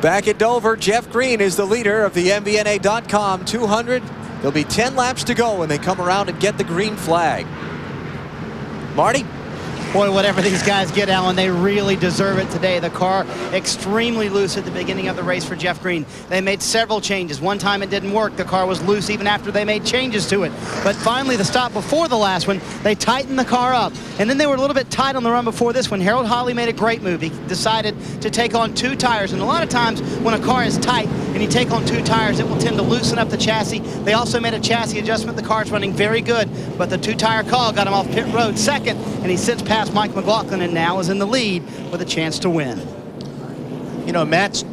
Back at Dover, Jeff Green is the leader of the MVNA.com 200. There'll be 10 laps to go when they come around and get the green flag. Marty? Boy, whatever these guys get, Alan, they really deserve it today. The car extremely loose at the beginning of the race for Jeff Green. They made several changes. One time it didn't work. The car was loose even after they made changes to it. But finally, the stop before the last one, they tightened the car up. And then they were a little bit tight on the run before this one. Harold Holley made a great move. He decided to take on 2 tires. And a lot of times when a car is tight and you take on 2 tires, it will tend to loosen up the chassis. They also made a chassis adjustment. The car's running very good. But the 2-tire call got him off pit road second. And he sits past Mike McLaughlin and now is in the lead with a chance to win. You know, Matt's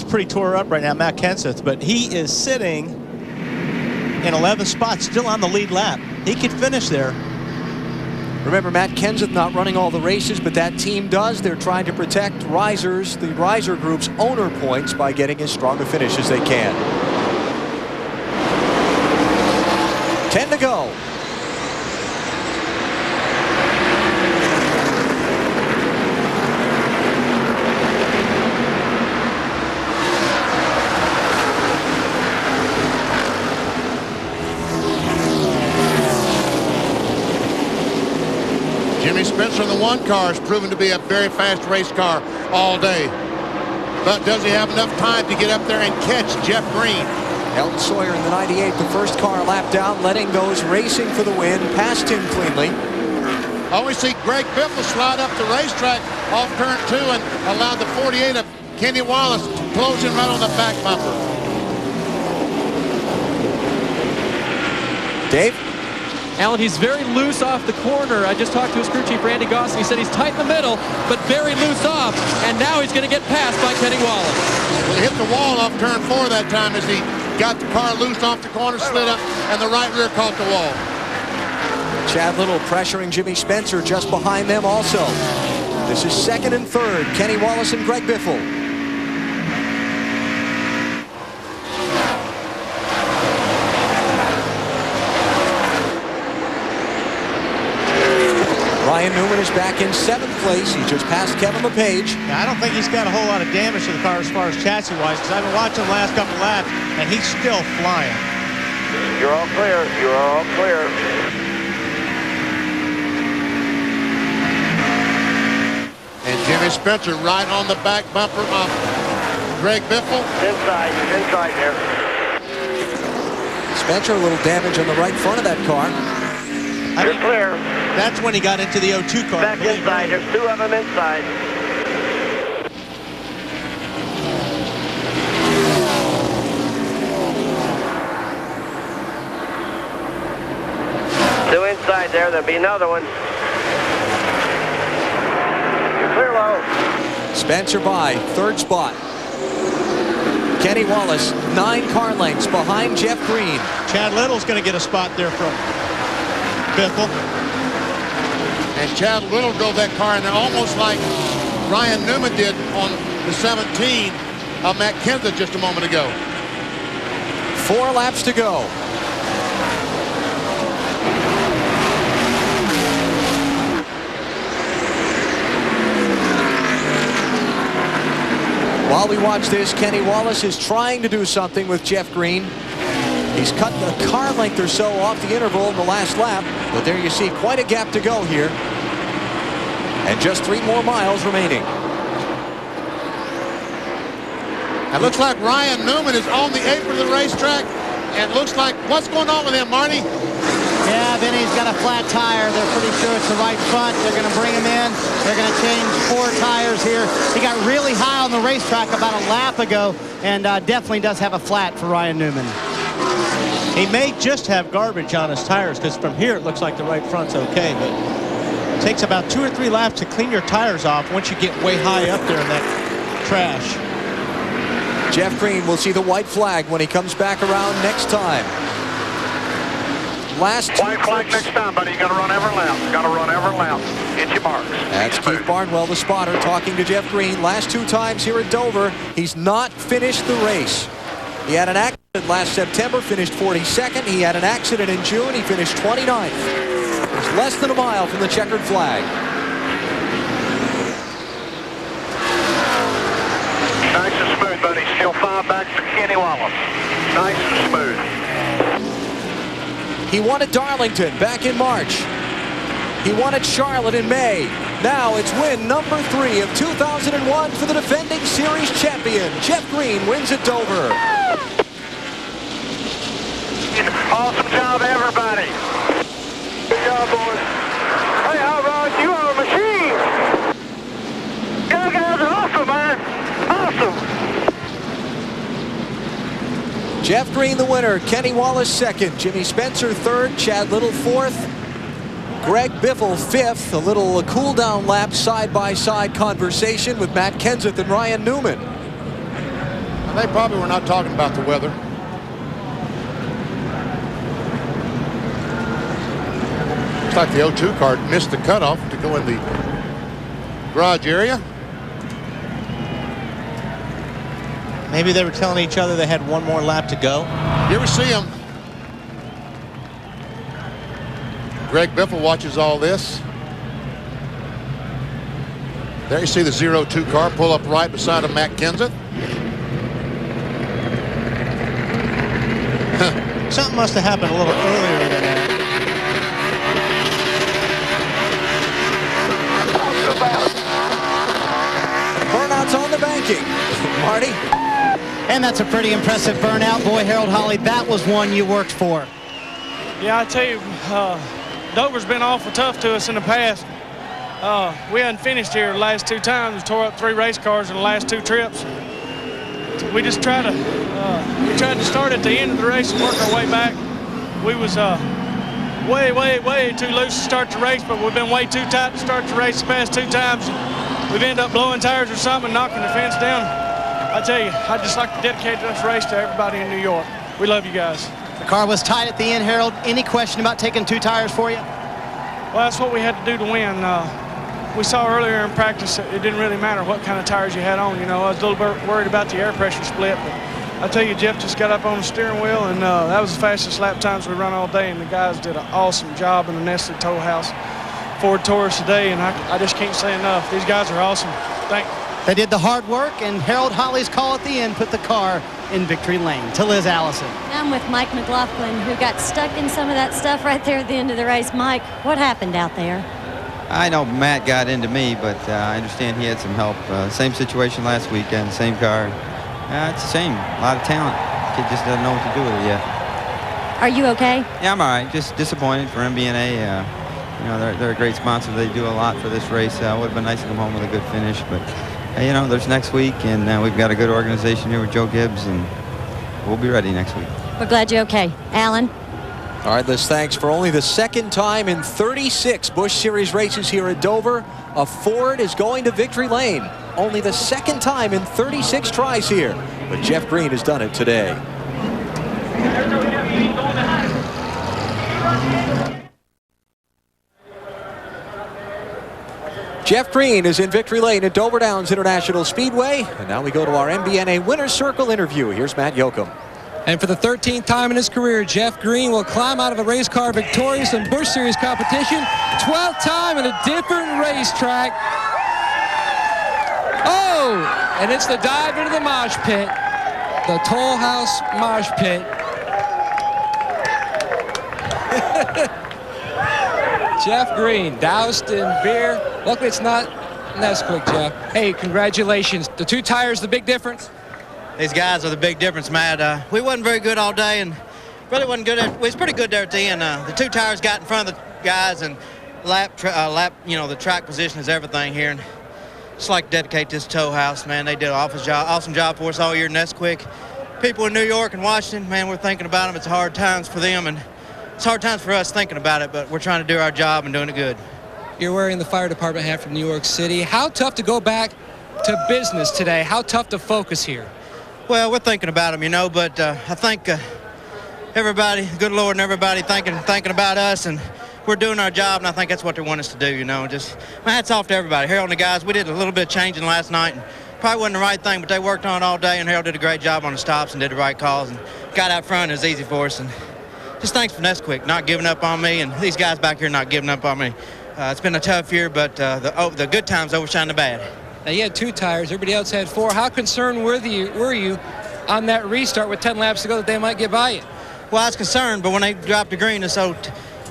pretty tore up right now, Matt Kenseth, but he is sitting in 11th spot, still on the lead lap. He could finish there. Remember, Matt Kenseth not running all the races, but that team does. They're trying to protect Risers, the Riser Group's owner points, by getting as strong a finish as they can. 10 to go. Jimmy Spencer in the 1 car has proven to be a very fast race car all day. But does he have enough time to get up there and catch Jeff Green? Elton Sawyer in the 98, the first car lap down, letting goes, racing for the win, passed him cleanly. Oh, we see Greg Biffle slide up the racetrack off turn 2 and allow the 48 of Kenny Wallace to close him right on the back bumper. Dave? Alan, he's very loose off the corner. I just talked to his crew chief, Randy Goss, and he said he's tight in the middle, but very loose off, and now he's going to get passed by Kenny Wallace. Well, he hit the wall off turn 4 that time as he got the car loose off the corner, slid up, and the right rear caught the wall. Chad Little pressuring Jimmy Spencer just behind them also. This is 2nd and 3rd, Kenny Wallace and Greg Biffle. Ryan Newman is back in 7th place. He just passed Kevin LePage. Now, I don't think he's got a whole lot of damage to the car as far as chassis-wise, because I've been watching the last couple laps, and he's still flying. You're all clear. You're all clear. And Jimmy Spencer right on the back bumper of Greg Biffle. Inside. Inside there. Spencer, a little damage on the right front of that car. You're clear. That's when he got into the 02 car. Back inside. There's 2 of them inside. Two inside there. There'll be another one. You're clear low. Spencer by 3rd spot. Kenny Wallace 9 car lengths behind Jeff Green. Chad Little's going to get a spot there from Biffle. And Chad Little drove that car in there almost like Ryan Newman did on the 17 of Matt Kenseth just a moment ago. 4 laps to go. While we watch this, Kenny Wallace is trying to do something with Jeff Green. He's cut a car length or so off the interval in the last lap, but there you see quite a gap to go here. And just 3 more miles remaining. It looks like Ryan Newman is on the apron of the racetrack, and it looks like, what's going on with him, Marty? Yeah, Vinny's got a flat tire. They're pretty sure it's the right front. They're going to bring him in. They're going to change 4 tires here. He got really high on the racetrack about a lap ago, and definitely does have a flat for Ryan Newman. He may just have garbage on his tires, because from here it looks like the right front's okay, but it takes about 2 or 3 laps to clean your tires off once you get way high up there in that trash. Jeff Green will see the white flag when he comes back around next time. Last 2 White flag next time, buddy. You got to run every lap. Got to run every lap. Hit your marks. That's Keith Barnwell, the spotter, talking to Jeff Green. Last 2 times here at Dover, he's not finished the race. He had an accident last September, finished 42nd. He had an accident in June. He finished 29th. It's less than a mile from the checkered flag. Nice and smooth, buddy. Wallace. Nice and smooth. He won at Darlington back in March. He won at Charlotte in May. Now it's win number 3 of 2001 for the defending series champion. Jeff Green wins at Dover. Awesome job, everybody. Good job, boys. Hey, Hot Rod, you are a machine. You guys are awesome, man. Awesome. Jeff Green the winner, Kenny Wallace second, Jimmy Spencer third, Chad Little fourth, Greg Biffle fifth. A little cool down lap side-by-side conversation with Matt Kenseth and Ryan Newman. They probably were not talking about the weather. Looks like the 02 car missed the cutoff to go in the garage area. Maybe they were telling each other they had one more lap to go. You ever see him? Greg Biffle watches all this. There you see the 02 car pull up right beside of Matt Kenseth. Something must have happened a little earlier than that. Burnouts on the banking. Marty? And that's a pretty impressive burnout. Boy, Harold Holly, that was one you worked for. Yeah, I tell you, Dover's been awful tough to us in the past. We hadn't finished here the last 2 times. We tore up 3 race cars in the last 2 trips. We just tried to start at the end of the race and work our way back. We was way too loose to start the race, but we've been way too tight to start the race the past 2 times. We've ended up blowing tires or something, knocking the fence down. I tell you, I'd just like to dedicate this race to everybody in New York. We love you guys. The car was tight at the end, Harold. Any question about taking 2 tires for you? Well, that's what we had to do to win. We saw earlier in practice it didn't really matter what kind of tires you had on. You know, I was a little bit worried about the air pressure split, but I tell you, Jeff just got up on the steering wheel, and that was the fastest lap times we run all day, and the guys did an awesome job in the Nestle Tow House Ford Taurus today, and I just can't say enough. These guys are awesome. Thank you. They did the hard work, and Harold Holly's call at the end put the car in victory lane. To Liz Allison. I'm with Mike McLaughlin, who got stuck in some of that stuff right there at the end of the race. Mike, what happened out there? I know Matt got into me, but I understand he had some help. Same situation last weekend, same car. It's a shame. A lot of talent. Kid just doesn't know what to do with it yet. Are you okay? Yeah, I'm all right. Just disappointed for MBNA. You know, they're a great sponsor. They do a lot for this race. Would have been nice to come home with a good finish, but you know, there's next week, and we've got a good organization here with Joe Gibbs, and we'll be ready next week. We're glad you're okay. Alan? All right, Liz, thanks. For only the second time in 36 Busch Series races here at Dover, a Ford is going to victory lane. Only the second time in 36 tries here, but Jeff Green has done it today. Jeff Green is in victory lane at Dover Downs International Speedway. And now we go to our MBNA Winner's Circle interview. Here's Matt Yoakum. And for the 13th time in his career, Jeff Green will climb out of a race car victorious in Busch Series competition. 12th time in a different racetrack. Oh, and it's the dive into the mosh pit. The Toll House mosh pit. Jeff Green, doused in beer. Luckily, it's not Nesquik, Jeff. Hey, congratulations. The 2 tires, the big difference? These guys are the big difference, Matt. We wasn't very good all day, and really wasn't good. We was pretty good there at the end. The 2 tires got in front of the guys, and lap. You know, the track position is everything here. And just like to dedicate this tow house, man. They did an awesome job for us all year. Nesquik, people in New York and Washington, man, we're thinking about them. It's hard times for them, and it's hard times for us thinking about it, but we're trying to do our job and doing it good. You're wearing the fire department hat from New York City. How tough to go back to business today? How tough to focus here? Well, we're thinking about them, you know, but I think everybody, good Lord, and everybody thinking about us, and we're doing our job, and I think that's what they want us to do, you know. Just my hats off to everybody. Harold and the guys, we did a little bit of changing last night, and probably wasn't the right thing, but they worked on it all day, and Harold did a great job on the stops and did the right calls and got out front. It was easy for us, and just thanks for Nesquik not giving up on me, and these guys back here not giving up on me. It's been a tough year, but the good times overshine the bad. Now, you had 2 tires. Everybody else had 4. How concerned were you on that restart with 10 laps to go that they might get by you? Well, I was concerned, but when they dropped the green, this old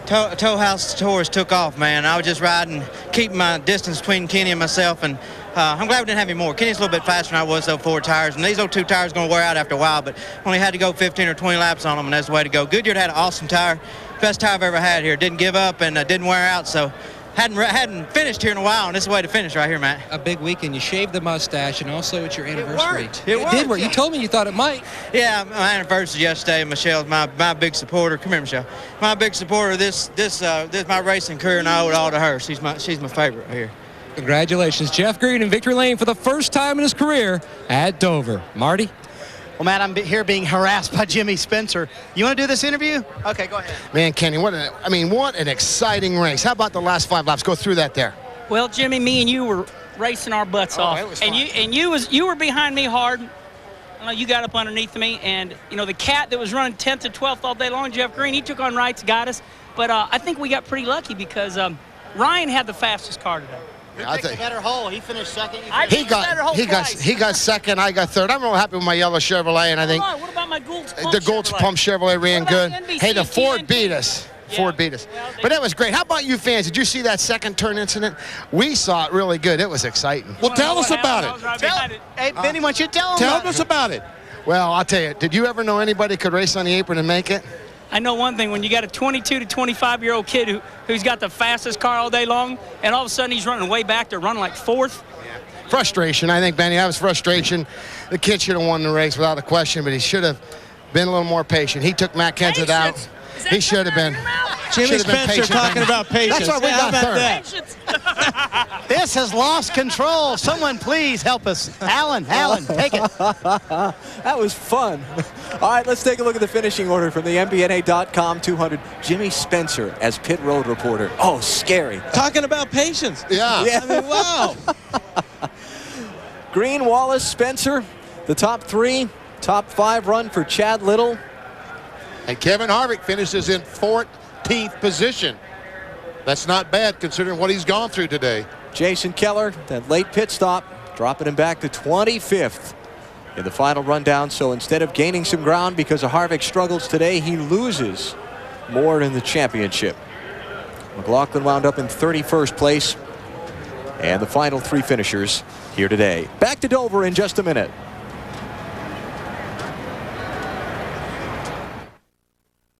tow house Taurus took off, man. I was just riding, keeping my distance between Kenny and myself, and I'm glad we didn't have any more. Kenny's a little bit faster than I was, though, 4 tires, and these old 2 tires are going to wear out after a while, but only had to go 15 or 20 laps on them, and that's the way to go. Goodyear had an awesome tire, best tire I've ever had here. Didn't give up and didn't wear out, so hadn't finished here in a while, and this is the way to finish right here, Matt. A big weekend. You shaved the mustache, and also it's your anniversary. It worked. Did work. You told me you thought it might. Yeah, my anniversary yesterday. Michelle's my big supporter. Come here, Michelle. My big supporter. This my racing career, and I owe it all to her. She's my favorite here. Congratulations, Jeff Green in victory lane for the first time in his career at Dover. Marty? Well, Matt, I'm here being harassed by Jimmy Spencer. You want to do this interview? Okay, go ahead. Man, Kenny, what an exciting race. How about the last 5 laps? Go through that there. Well, Jimmy, me and you were racing our butts off. It was fun. And you were behind me hard. You got up underneath me, and the cat that was running 10th to 12th all day long, Jeff Green, he took on rights, got us. But I think we got pretty lucky because Ryan had the fastest car today. I think a better hole. He finished second. He got second. I got third. I'm real happy with my yellow Chevrolet, and I think What about my Gould's Pump the Gould's Chevrolet? Pump Chevrolet ran good. NBS, Hey, the Ford TNT? beat us. Yeah. Ford beat us. Well, But that was great. How about you fans? Did you see that second turn incident? We saw it really good. It was exciting. Well, tell us about it. Hey, Benny, why don't you tell him? Tell us about it. Well, I'll tell you. Did you ever know anybody could race on the apron and make it? I know one thing. When you got a 22 to 25-year-old kid who's got the fastest car all day long, and all of a sudden he's running way back to running like 4th. Frustration. I think, Benny, that was frustration. The kid should have won the race without a question, but he should have been a little more patient. He took Matt Kenseth out. He should have been. Jimmy Spencer talking about patience. That's why we got third. This has lost control. Someone please help us. Alan, take it. That was fun. All right, let's take a look at the finishing order from the MBNA.com 200. Jimmy Spencer as pit road reporter. Oh, scary. Talking about patience. Yeah. I mean, wow. Green, Wallace, Spencer, the top 3. Top 5 run for Chad Little. And Kevin Harvick finishes in 14th position. That's not bad considering what he's gone through today. Jason Keller, that late pit stop, dropping him back to 25th in the final rundown. So instead of gaining some ground because of Harvick's struggles today, he loses more in the championship. McLaughlin wound up in 31st place. And the final 3 finishers here today. Back to Dover in just a minute.